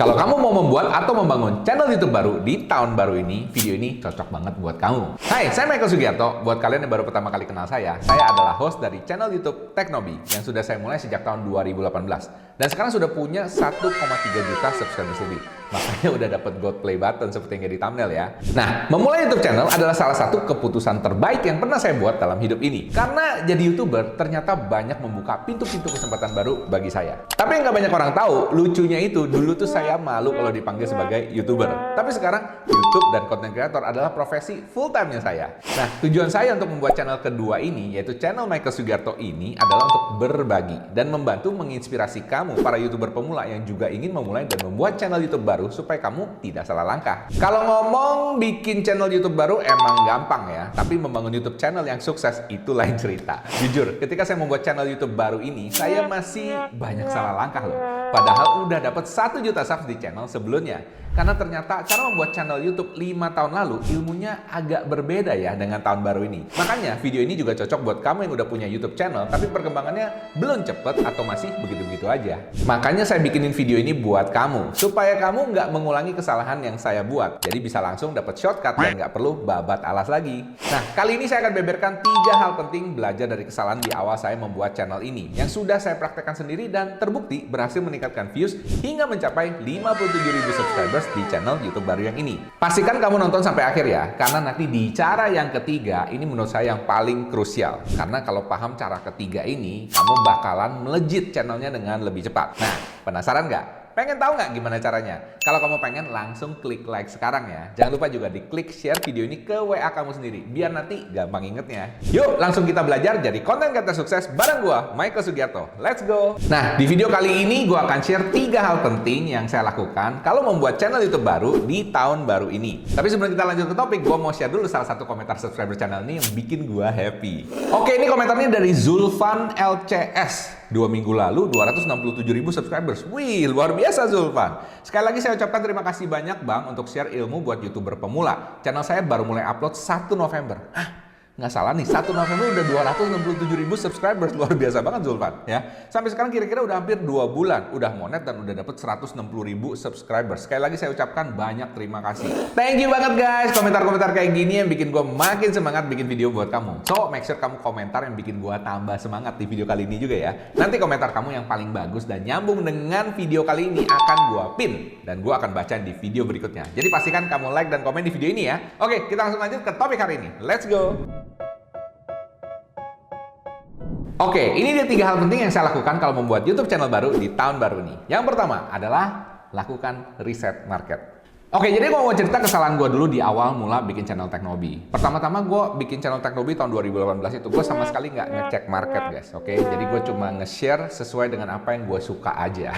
Kalau kamu mau membuat atau membangun channel YouTube baru di tahun baru ini, video ini cocok banget buat kamu. Hai, saya Michael Sugiarto. Buat kalian yang baru pertama kali kenal saya adalah host dari channel YouTube Teknobi yang sudah saya mulai sejak tahun 2018. Dan sekarang sudah punya 1,3 juta subscribers lebih. Makanya udah dapat gold play button seperti yang ada di thumbnail ya. Nah, memulai YouTube channel adalah salah satu keputusan terbaik yang pernah saya buat dalam hidup ini. Karena jadi YouTuber ternyata banyak membuka pintu-pintu kesempatan baru bagi saya. Tapi yang nggak banyak orang tahu, lucunya itu dulu tuh saya malu kalau dipanggil sebagai YouTuber. Tapi sekarang YouTube dan content creator adalah profesi full time-nya saya. Nah, tujuan saya untuk membuat channel kedua ini, yaitu channel Michael Sugiarto ini, adalah untuk berbagi dan membantu menginspirasi kamu, para YouTuber pemula yang juga ingin memulai dan membuat channel YouTube baru supaya kamu tidak salah langkah. Kalau ngomong bikin channel YouTube baru emang gampang ya, tapi membangun YouTube channel yang sukses itu lain cerita. Jujur, ketika saya membuat channel YouTube baru ini, saya masih banyak salah langkah loh. Padahal udah dapat 1 juta subs di channel sebelumnya. Karena ternyata cara membuat channel YouTube 5 tahun lalu ilmunya agak berbeda ya dengan tahun baru ini. Makanya video ini juga cocok buat kamu yang udah punya YouTube channel tapi perkembangannya belum cepet atau masih begitu-begitu aja. Makanya saya bikinin video ini buat kamu supaya kamu nggak mengulangi kesalahan yang saya buat. Jadi bisa langsung dapat shortcut dan nggak perlu babat alas lagi. Nah, kali ini saya akan beberkan 3 hal penting belajar dari kesalahan di awal saya membuat channel ini yang sudah saya praktekkan sendiri dan terbukti berhasil meningkatkan views hingga mencapai 57.000 subscribers di channel YouTube baru yang ini. Pastikan kamu nonton sampai akhir ya, karena nanti di cara yang ketiga ini menurut saya yang paling krusial. Karena kalau paham cara ketiga ini, kamu bakalan melejit channelnya dengan lebih cepat. Nah, penasaran nggak? Pengen tahu nggak gimana caranya? Kalau kamu pengen, langsung klik like sekarang ya. Jangan lupa juga diklik share video ini ke WA kamu sendiri, biar nanti gampang ingetnya. Yuk, langsung kita belajar jadi konten kreator sukses bareng gua, Michael Sugiarto. Let's go! Nah, di video kali ini gua akan share 3 hal penting yang saya lakukan kalau membuat channel YouTube baru di tahun baru ini. Tapi sebelum kita lanjut ke topik, gua mau share dulu salah satu komentar subscriber channel ini yang bikin gua happy. Oke, ini komentarnya dari Zulfan LCS. 2 minggu lalu 267.000 subscribers. Wih, luar biasa Zulfan. Sekali lagi saya ucapkan terima kasih banyak Bang untuk share ilmu buat YouTuber pemula. Channel saya baru mulai upload 1 November. Nggak salah nih, 1 November udah 267.000 subscribers. Luar biasa banget Zulfan ya. Sampai sekarang kira-kira udah hampir 2 bulan. Udah monet dan udah dapet 160.000 subscribers. Sekali lagi saya ucapkan banyak terima kasih. Thank you banget guys. Komentar-komentar kayak gini yang bikin gue makin semangat bikin video buat kamu. So, make sure kamu komentar yang bikin gue tambah semangat di video kali ini juga ya. Nanti komentar kamu yang paling bagus dan nyambung dengan video kali ini akan gue pin. Dan gue akan baca di video berikutnya. Jadi pastikan kamu like dan komen di video ini ya. Oke, kita langsung lanjut ke topik hari ini. Let's go! Oke, ini dia 3 hal penting yang saya lakukan kalau membuat YouTube channel baru di tahun baru ini. Yang pertama adalah lakukan riset market. Oke, jadi gue mau cerita kesalahan gue dulu di awal mula bikin channel Teknobi. Pertama-tama gue bikin channel Teknobi tahun 2018 itu, gue sama sekali nggak ngecek market guys, oke? Jadi gue cuma nge-share sesuai dengan apa yang gue suka aja.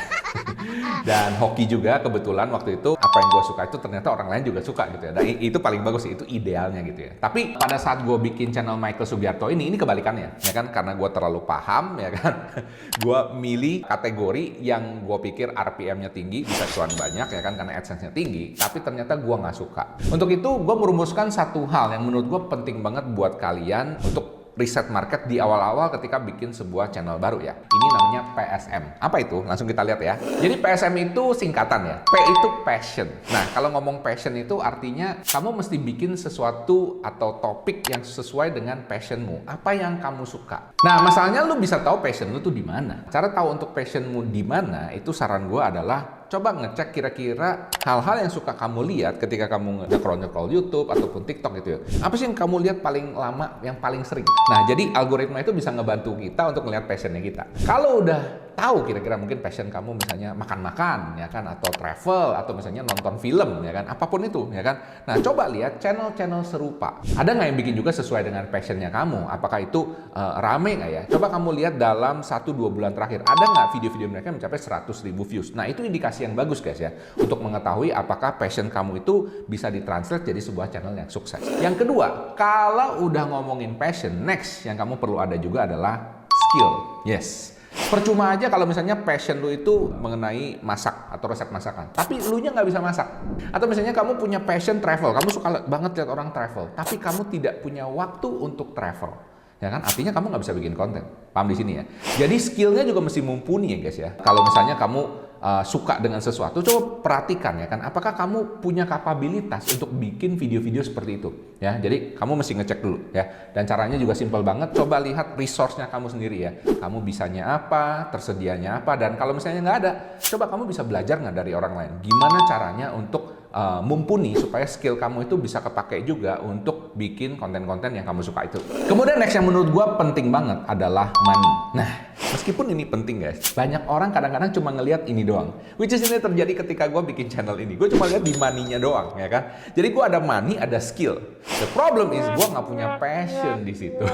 Dan hoki juga kebetulan waktu itu, apa yang gue suka itu ternyata orang lain juga suka gitu ya. Dan itu paling bagus sih, itu idealnya gitu ya. Tapi pada saat gue bikin channel Michael Sugiarto ini kebalikannya, ya kan? Karena gue terlalu paham, ya kan? Gue milih kategori yang gue pikir RPM-nya tinggi, bisa cuan banyak, ya kan? Karena AdSense-nya tinggi. Tapi ternyata gue nggak suka. Untuk itu gue merumuskan satu hal yang menurut gue penting banget buat kalian untuk riset market di awal-awal ketika bikin sebuah channel baru ya. Ini namanya PSM. Apa itu? Langsung kita lihat ya. Jadi PSM itu singkatan ya. P itu passion. Nah, kalau ngomong passion itu artinya kamu mesti bikin sesuatu atau topik yang sesuai dengan passionmu. Apa yang kamu suka. Nah, masalahnya lu bisa tahu passion lu tuh di mana. Cara tahu untuk passionmu di mana itu saran gue adalah coba ngecek kira-kira hal-hal yang suka kamu lihat ketika kamu nge-scroll YouTube ataupun TikTok gitu ya. Apa sih yang kamu lihat paling lama, yang paling sering? Nah, jadi algoritma itu bisa ngebantu kita untuk ngelihat passionnya kita. Kalau udah tahu kira-kira mungkin passion kamu misalnya makan-makan ya kan, atau travel, atau misalnya nonton film ya kan, apapun itu ya kan. Nah, coba lihat channel-channel serupa. Ada nggak yang bikin juga sesuai dengan passionnya kamu? Apakah itu rame nggak ya? Coba kamu lihat dalam 1-2 bulan terakhir, ada nggak video-video mereka mencapai 100.000 views? Nah, itu indikasi yang bagus guys ya, untuk mengetahui apakah passion kamu itu bisa ditranslate jadi sebuah channel yang sukses. Yang kedua, kalau udah ngomongin passion, next yang kamu perlu ada juga adalah skill. Yes. Percuma aja kalau misalnya passion lu itu mengenai masak atau resep masakan, tapi lu nya nggak bisa masak. Atau misalnya kamu punya passion travel, kamu suka banget lihat orang travel, tapi kamu tidak punya waktu untuk travel. Ya kan? Artinya kamu nggak bisa bikin konten. Paham di sini ya? Jadi skillnya juga mesti mumpuni ya guys ya. Kalau misalnya kamu suka dengan sesuatu, coba perhatikan ya kan, apakah kamu punya kapabilitas untuk bikin video-video seperti itu ya. Jadi kamu mesti ngecek dulu ya. Dan caranya juga simpel banget, coba lihat resource-nya kamu sendiri ya. Kamu bisanya apa, tersedianya apa, dan kalau misalnya nggak ada, coba kamu bisa belajar nggak dari orang lain. Gimana caranya untuk mumpuni supaya skill kamu itu bisa kepake juga untuk bikin konten-konten yang kamu suka itu. Kemudian next yang menurut gue penting banget adalah money. Nah, meskipun ini penting guys, banyak orang kadang-kadang cuma ngelihat ini doang. Which is ini terjadi ketika gue bikin channel ini. Gue cuma lihat di money-nya doang ya kan. Jadi gue ada money, ada skill. The problem is gue nggak punya passion di situ.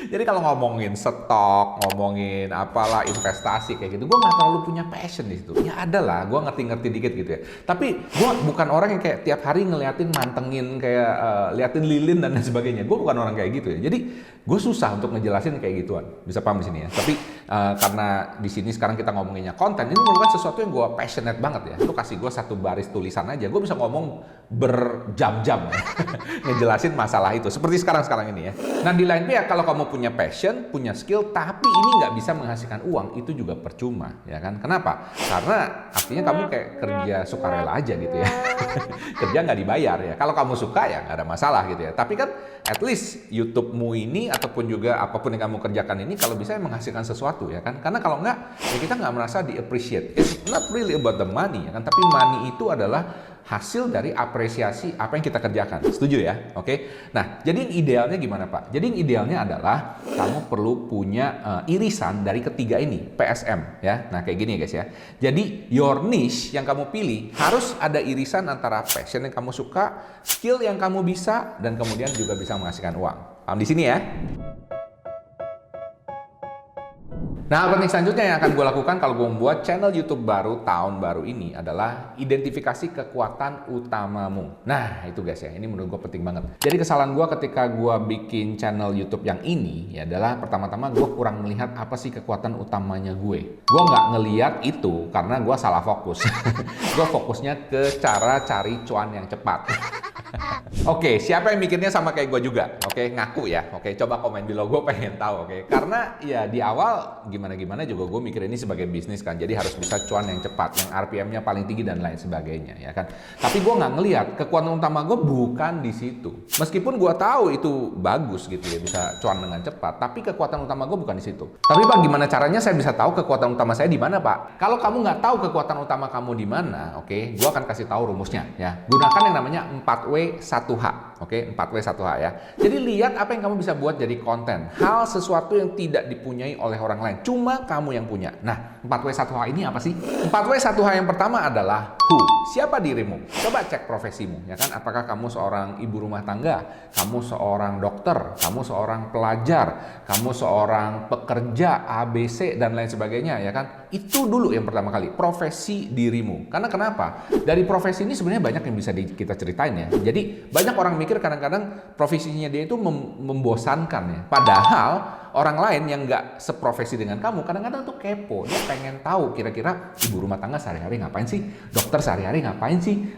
Jadi kalau ngomongin stok, ngomongin apalah investasi kayak gitu, gue nggak terlalu punya passion di situ. Ya ada lah, gue ngerti-ngerti dikit gitu ya. Tapi gue bukan orang yang kayak tiap hari ngeliatin, mantengin, kayak liatin lilin dan lain sebagainya. Gue bukan orang kayak gitu ya. Jadi gue susah untuk ngejelasin kayak gituan. Bisa paham di sini ya. Tapi karena di sini sekarang kita ngomonginnya konten, ini merupakan sesuatu yang gue passionate banget ya. Lu kasih gue satu baris tulisan aja, gue bisa ngomong berjam-jam ya. Ngejelasin masalah itu. Seperti sekarang ini ya. Nah di lain pihak kalau kamu punya passion, punya skill, tapi ini nggak bisa menghasilkan uang, itu juga percuma, ya kan? Kenapa? Karena artinya kamu kayak kerja sukarela aja gitu ya. Kerja nggak dibayar ya. Kalau kamu suka ya nggak ada masalah gitu ya. Tapi kan at least YouTube-mu ini ataupun juga apapun yang kamu kerjakan ini kalau bisa menghasilkan sesuatu ya kan? Karena kalau nggak, ya kita nggak merasa di-appreciate. It's not really about the money ya kan? Tapi money itu adalah hasil dari apresiasi apa yang kita kerjakan. Setuju ya? Oke. Nah, jadi yang idealnya gimana Pak? Jadi yang idealnya adalah kamu perlu punya irisan dari ketiga ini, PSM ya. Nah, kayak gini guys ya. Jadi your niche yang kamu pilih harus ada irisan antara passion yang kamu suka, skill yang kamu bisa, dan kemudian juga bisa menghasilkan uang. Paham di sini ya? Nah, teknik selanjutnya yang akan gue lakukan kalau gue membuat channel YouTube baru tahun baru ini adalah identifikasi kekuatan utamamu. Nah, itu guys ya, ini menurut gue penting banget. Jadi kesalahan gue ketika gue bikin channel YouTube yang ini ya adalah pertama-tama gue kurang melihat apa sih kekuatan utamanya gue. Gue nggak ngeliat itu karena gue salah fokus. Gue fokusnya ke cara cari cuan yang cepat. Oke, siapa yang mikirnya sama kayak gue juga? Oke, ngaku ya. Oke, coba komen below, gue pengen tahu. Oke, karena ya di awal gimana-gimana juga gue mikir ini sebagai bisnis kan, jadi harus bisa cuan yang cepat, yang RPM-nya paling tinggi dan lain sebagainya ya kan. Tapi gue nggak ngelihat kekuatan utama gue bukan di situ. Meskipun gue tahu itu bagus gitu ya, bisa cuan dengan cepat, tapi kekuatan utama gue bukan di situ. Tapi Pak, gimana caranya saya bisa tahu kekuatan utama saya di mana Pak? Kalau kamu nggak tahu kekuatan utama kamu di mana, oke, gue akan kasih tahu rumusnya ya. Gunakan yang namanya 4W1H. Oke, 4W1H ya. Jadi lihat apa yang kamu bisa buat jadi konten. Hal sesuatu yang tidak dipunyai oleh orang lain, cuma kamu yang punya. Nah, 4W1H ini apa sih? 4W1H yang pertama adalah who. Siapa dirimu? Coba cek profesimu, ya kan? Apakah kamu seorang ibu rumah tangga? Kamu seorang dokter? Kamu seorang pelajar? Kamu seorang pekerja ABC dan lain sebagainya, ya kan? Itu dulu yang pertama kali, profesi dirimu. Karena kenapa? Dari profesi ini sebenarnya banyak yang bisa kita ceritain ya. Jadi banyak orang mikir kadang-kadang profesinya dia itu membosankan ya. Padahal orang lain yang nggak seprofesi dengan kamu kadang-kadang tuh kepo, dia pengen tahu kira-kira ibu rumah tangga sehari-hari ngapain sih, dokter sehari-hari ngapain sih,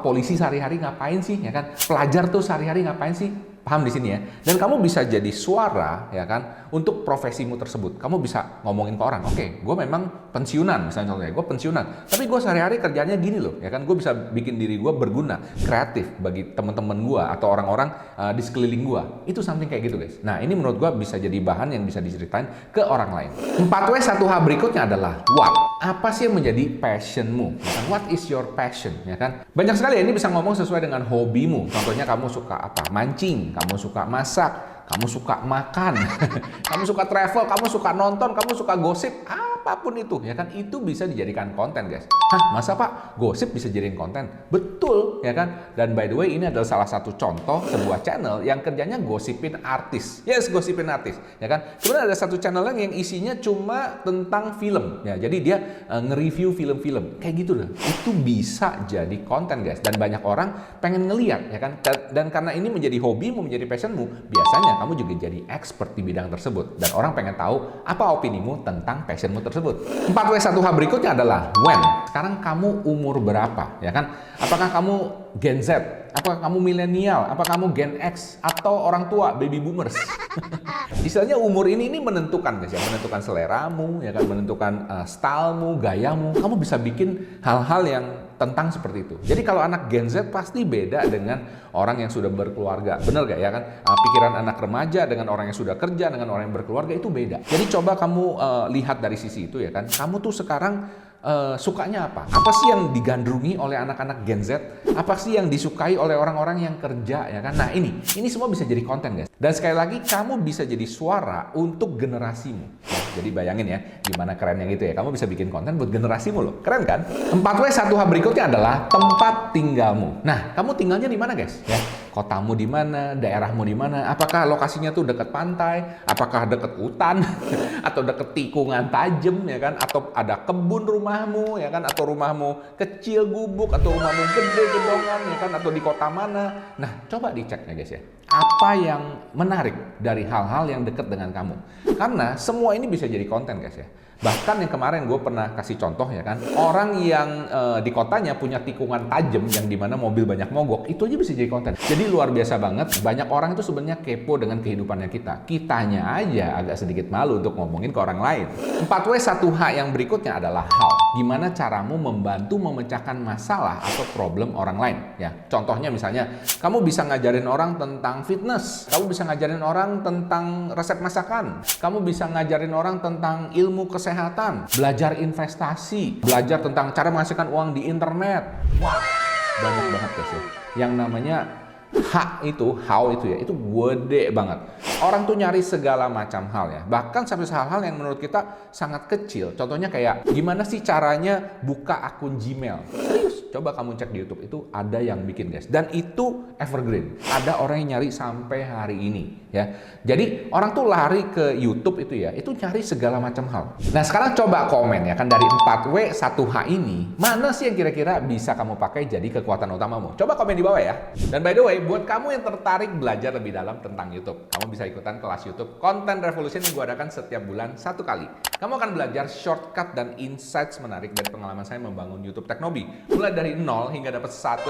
polisi sehari-hari ngapain sih, ya kan, pelajar tuh sehari-hari ngapain sih. Paham di sini ya? Dan kamu bisa jadi suara ya kan untuk profesimu tersebut. Kamu bisa ngomongin ke orang, oke, gue memang pensiunan misalnya contohnya, gue pensiunan, tapi gue sehari-hari kerjanya gini loh, ya kan, gue bisa bikin diri gue berguna, kreatif bagi teman-teman gue atau orang-orang di sekeliling gue. Itu something kayak gitu guys. Nah, ini menurut gue bisa jadi bahan yang bisa diceritain ke orang lain. 4W1H berikutnya adalah what. Apa sih yang menjadi passionmu? What is your passion? Ya kan? Banyak sekali ya, ini bisa ngomong sesuai dengan hobimu. Contohnya kamu suka apa? Mancing, kamu suka masak, kamu suka makan, kamu suka travel, kamu suka nonton, kamu suka gosip, apapun itu, ya kan, itu bisa dijadikan konten guys. Hah, masa Pak gosip bisa jadiin konten? Betul, ya kan. Dan by the way, ini adalah salah satu contoh sebuah channel yang kerjanya gosipin artis. Yes, gosipin artis, ya kan. Sebenarnya ada satu channel yang isinya cuma tentang film, ya. Jadi dia nge-review film-film, kayak gitu loh. Itu bisa jadi konten guys. Dan banyak orang pengen ngeliat, ya kan. Dan karena ini menjadi hobimu, menjadi passionmu, biasanya bisanya kamu juga jadi expert di bidang tersebut. Dan orang pengen tahu apa opinimu tentang passionmu tersebut. 4W1H berikutnya adalah when. Sekarang kamu umur berapa? Ya kan? Apakah kamu Gen Z? Apakah kamu milenial? Apakah kamu Gen X? Atau orang tua, baby boomers? Istilahnya umur ini menentukan guys ya, menentukan seleramu, ya kan, menentukan stylemu, gayamu. Kamu bisa bikin hal-hal yang tentang seperti itu. Jadi kalau anak Gen Z pasti beda dengan orang yang sudah berkeluarga. Bener gak ya kan? Pikiran anak remaja dengan orang yang sudah kerja, dengan orang yang berkeluarga itu beda. Jadi coba kamu lihat dari sisi itu ya kan. Kamu tuh sekarang sukanya apa? Apa sih yang digandrungi oleh anak-anak Gen Z? Apa sih yang disukai oleh orang-orang yang kerja ya kan? Nah ini semua bisa jadi konten guys. Dan sekali lagi kamu bisa jadi suara untuk generasimu. Ya, jadi bayangin ya, gimana kerennya gitu ya. Kamu bisa bikin konten buat generasimu loh. Keren kan? 4W1H berikutnya adalah tempat tinggalmu. Nah, kamu tinggalnya di mana guys? Ya, kotamu di mana? Daerahmu di mana? Apakah lokasinya tuh dekat pantai? Apakah dekat hutan? Atau dekat tikungan tajam ya kan? Atau ada kebun rumahmu ya kan? Atau rumahmu kecil gubuk? Atau rumahmu gede gedongan ya kan? Atau di kota mana? Nah, coba dicek ya guys ya. Apa yang menarik dari hal-hal yang dekat dengan kamu? Karena semua ini bisa jadi konten guys ya. Bahkan yang kemarin gue pernah kasih contoh ya kan, orang yang di kotanya punya tikungan tajam yang dimana mobil banyak mogok, itu aja bisa jadi konten. Jadi luar biasa banget, banyak orang itu sebenarnya kepo dengan kehidupannya kita. Kitanya aja agak sedikit malu untuk ngomongin ke orang lain. 4W1H yang berikutnya adalah how. Gimana caramu membantu memecahkan masalah atau problem orang lain ya. Contohnya misalnya, kamu bisa ngajarin orang tentang fitness, kamu bisa ngajarin orang tentang resep masakan, kamu bisa ngajarin orang tentang ilmu kesehatan, belajar investasi, belajar tentang cara menghasilkan uang di internet. Wah, banyak banget guys ya. Yang namanya how itu ya, itu gede banget. Orang tuh nyari segala macam hal ya. Bahkan sampai hal-hal yang menurut kita sangat kecil. Contohnya kayak gimana sih caranya buka akun Gmail. Serius, coba kamu cek di YouTube, itu ada yang bikin guys. Dan itu evergreen. Ada orang yang nyari sampai hari ini ya. Jadi orang tuh lari ke YouTube itu ya, itu nyari segala macam hal. Nah sekarang coba komen ya kan, dari 4W1H ini, mana sih yang kira-kira bisa kamu pakai jadi kekuatan utamamu? Coba komen di bawah ya. Dan by the way, buat kamu yang tertarik belajar lebih dalam tentang YouTube, kamu bisa ikutan kelas YouTube Content Revolution yang gue adakan setiap bulan 1 kali. Kamu akan belajar shortcut dan insights menarik dari pengalaman saya membangun YouTube Teknobi. Mulai dari 0 hingga dapat 1,3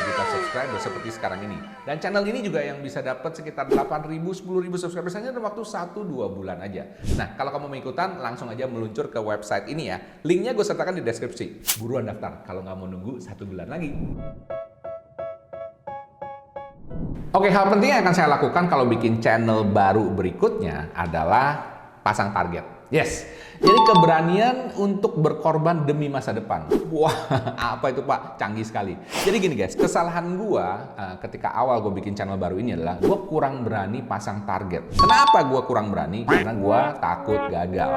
juta subscriber seperti sekarang ini. Dan channel ini juga yang bisa dapat sekitar 8.000, 10.000 subscriber hanya dalam waktu 1-2 bulan aja. Nah, kalau kamu mau ikutan, langsung aja meluncur ke website ini ya. Linknya gue sertakan di deskripsi. Buruan daftar kalau nggak mau nunggu 1 bulan lagi. Oke, hal penting yang akan saya lakukan kalau bikin channel baru berikutnya adalah pasang target. Yes, jadi keberanian untuk berkorban demi masa depan. Wah, apa itu Pak? Canggih sekali. Jadi gini guys, kesalahan gua ketika awal gue bikin channel baru ini adalah gua kurang berani pasang target. Kenapa gua kurang berani? Karena gua takut gagal.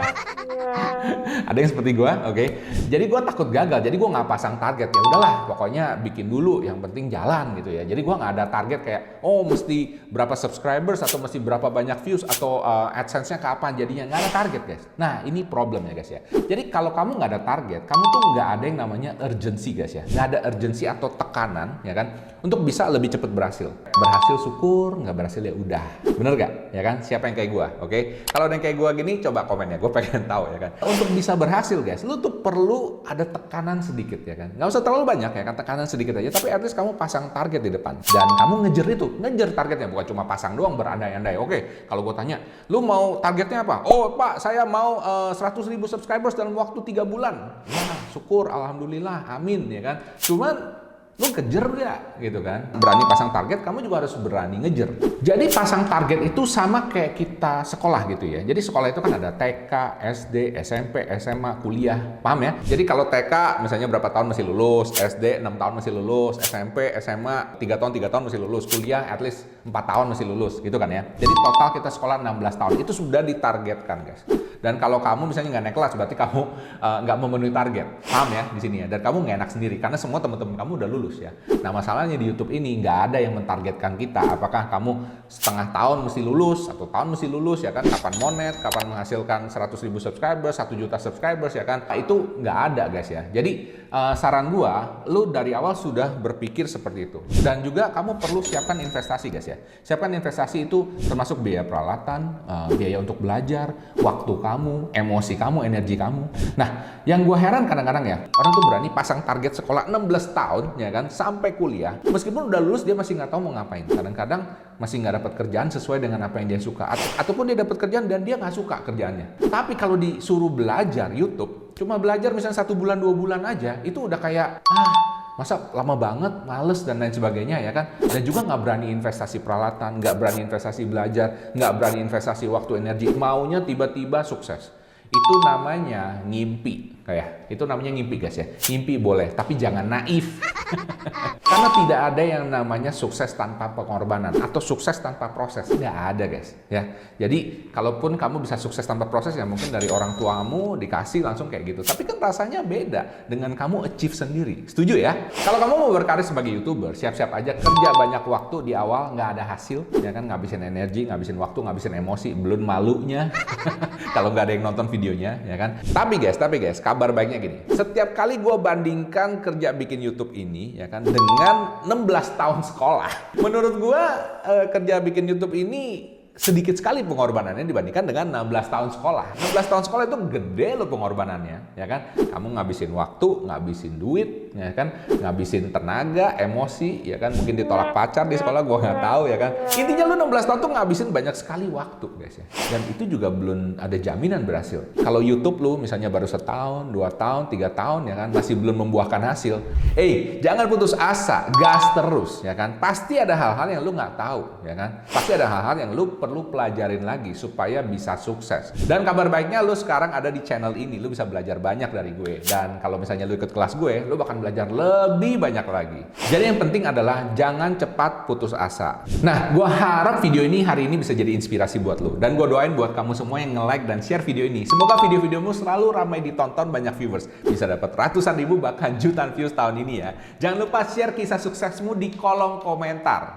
Ada yang seperti gua, oke? Jadi gua takut gagal, jadi gua nggak pasang target. Ya udahlah, pokoknya bikin dulu, yang penting jalan gitu ya. Jadi gua nggak ada target kayak, oh mesti berapa subscribers atau mesti berapa banyak views atau AdSense-nya kapan jadinya. Nggak ada target guys. Nah ini problem ya guys ya. Jadi kalau kamu nggak ada target, kamu tuh nggak ada yang namanya urgency guys ya. Nggak ada urgency atau tekanan ya kan, untuk bisa lebih cepat berhasil. Berhasil syukur, nggak berhasil ya udah. Bener gak? Ya kan? Siapa yang kayak gua? Oke? Kalau ada yang kayak gua gini, coba komen ya. Gue pengen tahu ya kan. Untuk bisa berhasil guys, lu tuh perlu ada tekanan sedikit ya kan. Nggak usah terlalu banyak ya kan, tekanan sedikit aja. Tapi at least kamu pasang target di depan. Dan kamu ngejar targetnya. Bukan cuma pasang doang berandai-andai. Oke, kalau gue tanya, lu mau targetnya apa? Oh Pak, saya mau 100.000 subscribers dalam waktu 3 bulan. Nah, syukur, alhamdulillah, amin ya kan. Cuman lu kejar gak gitu kan? Berani pasang target, kamu juga harus berani ngejar. Jadi pasang target itu sama kayak kita sekolah gitu ya. Jadi sekolah itu kan ada TK, SD, SMP, SMA, kuliah. Paham ya? Jadi kalau TK misalnya berapa tahun masih lulus, SD 6 tahun masih lulus, SMP, SMA 3 tahun masih lulus, kuliah at least 4 tahun masih lulus gitu kan ya. Jadi total kita sekolah 16 tahun. Itu sudah ditargetkan guys. Dan kalau kamu misalnya nggak naik kelas, berarti kamu nggak memenuhi target. Paham ya di sini ya? Dan kamu nggak enak sendiri karena semua teman-teman kamu udah lulus. lulus ya. Nah masalahnya di YouTube ini nggak ada yang mentargetkan kita. Apakah kamu setengah tahun mesti lulus, 1 tahun mesti lulus ya kan? Kapan monet, kapan menghasilkan 100.000 subscribers, 1 juta subscribers ya kan? Nah, itu nggak ada guys ya. Jadi saran gua, lu dari awal sudah berpikir seperti itu. Dan juga kamu perlu siapkan investasi guys ya. Siapkan investasi itu termasuk biaya peralatan, biaya untuk belajar, waktu kamu, emosi kamu, energi kamu. Nah, yang gua heran kadang-kadang ya, orang tuh berani pasang target sekolah 16 tahun ya kan, sampai kuliah. Meskipun udah lulus dia masih nggak tahu mau ngapain. Kadang-kadang masih nggak dapat kerjaan sesuai dengan apa yang dia suka. Ataupun dia dapat kerjaan dan dia nggak suka kerjaannya. Tapi kalau disuruh belajar YouTube, cuma belajar misalnya 1 bulan 2 bulan aja, itu udah kayak masa lama banget, males dan lain sebagainya ya kan. Dan juga nggak berani investasi peralatan, nggak berani investasi belajar, nggak berani investasi waktu, energi, maunya tiba-tiba sukses. Itu namanya ngimpi. Itu namanya ngimpi guys ya. Ngimpi boleh, tapi jangan naif. Karena tidak ada yang namanya sukses tanpa pengorbanan atau sukses tanpa proses. Nggak ada guys ya. Jadi kalaupun kamu bisa sukses tanpa proses ya mungkin dari orang tuamu dikasih langsung kayak gitu. Tapi kan rasanya beda dengan kamu achieve sendiri. Setuju ya? Kalau kamu mau berkarir sebagai YouTuber, siap-siap aja kerja banyak waktu di awal, nggak ada hasil ya kan, ngabisin energi, ngabisin waktu, ngabisin emosi, belum malunya kalau nggak ada yang nonton videonya ya kan. Tapi guys, kabar baiknya gini. Setiap kali gue bandingkan kerja bikin YouTube ini ya kan dengan 16 tahun sekolah. Menurut gue kerja bikin YouTube ini sedikit sekali pengorbanannya dibandingkan dengan 16 tahun sekolah. 16 tahun sekolah itu gede loh pengorbanannya, ya kan? Kamu ngabisin waktu, ngabisin duit, ya kan? Ngabisin tenaga, emosi, ya kan? Mungkin ditolak pacar di sekolah, gua nggak tahu, ya kan? Intinya lu 16 tahun tuh ngabisin banyak sekali waktu, guys ya. Dan itu juga belum ada jaminan berhasil. Kalau YouTube lu misalnya baru 1 tahun, 2 tahun, 3 tahun, ya kan? Masih belum membuahkan hasil. Jangan putus asa, gas terus, ya kan? Pasti ada hal-hal yang lu nggak tahu, ya kan? Pasti ada hal-hal yang lu perlu pelajarin lagi supaya bisa sukses. Dan kabar baiknya lu sekarang ada di channel ini, lu bisa belajar banyak dari gue. Dan kalau misalnya lu ikut kelas gue, lu bakal belajar lebih banyak lagi. Jadi yang penting adalah jangan cepat putus asa. Nah, gue harap video ini hari ini bisa jadi inspirasi buat lu. Dan gue doain buat kamu semua yang nge-like dan share video ini. Semoga video-videomu selalu ramai ditonton, banyak viewers. Bisa dapat ratusan ribu bahkan jutaan views tahun ini ya. Jangan lupa share kisah suksesmu di kolom komentar.